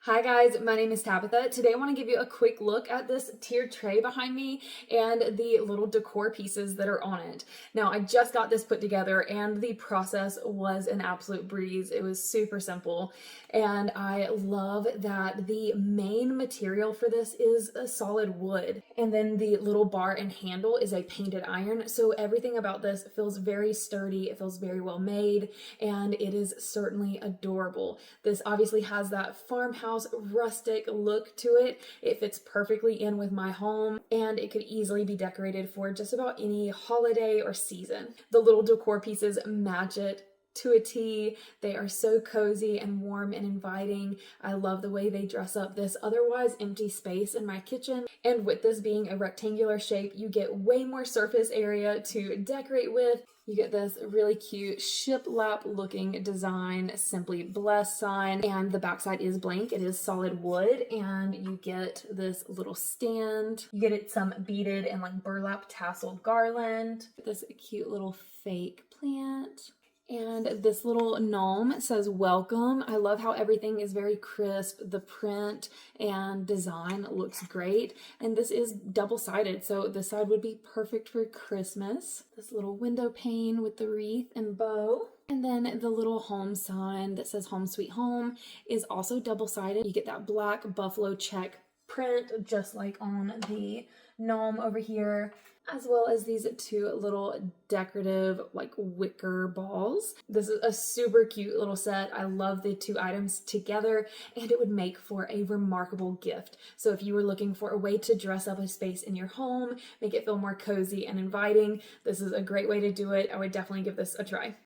Hi guys, my name is Tabitha. Today I want to give you a quick look at this tiered tray behind me and the little decor pieces that are on it. Now I just got this put together and the process was an absolute breeze. It was super simple and I love that the main material for this is a solid wood, and then the little bar and handle is a painted iron, so everything about this feels very sturdy, it feels very well made, and it is certainly adorable. This obviously has that farmhouse rustic look to it. It fits perfectly in with my home and it could easily be decorated for just about any holiday or season. The little decor pieces match it to a T. They are so cozy and warm and inviting. I love the way they dress up this otherwise empty space in my kitchen. And with this being a rectangular shape, you get way more surface area to decorate with. You get this really cute shiplap looking design, Simply Blessed sign, and the backside is blank. It is solid wood, and you get this little stand. You get it some beaded and like burlap tasseled garland. This cute little fake plant. And this little gnome says welcome. I love how everything is very crisp. The print and design looks great. And this is double-sided, so this side would be perfect for Christmas. This little window pane with the wreath and bow. And then the little home sign that says Home Sweet Home is also double-sided. You get that black buffalo check print just like on the gnome over here, as well as these two little decorative like wicker balls. This is a super cute little set. I love the two items together and it would make for a remarkable gift. So if you were looking for a way to dress up a space in your home, make it feel more cozy and inviting, this is a great way to do it. I would definitely give this a try.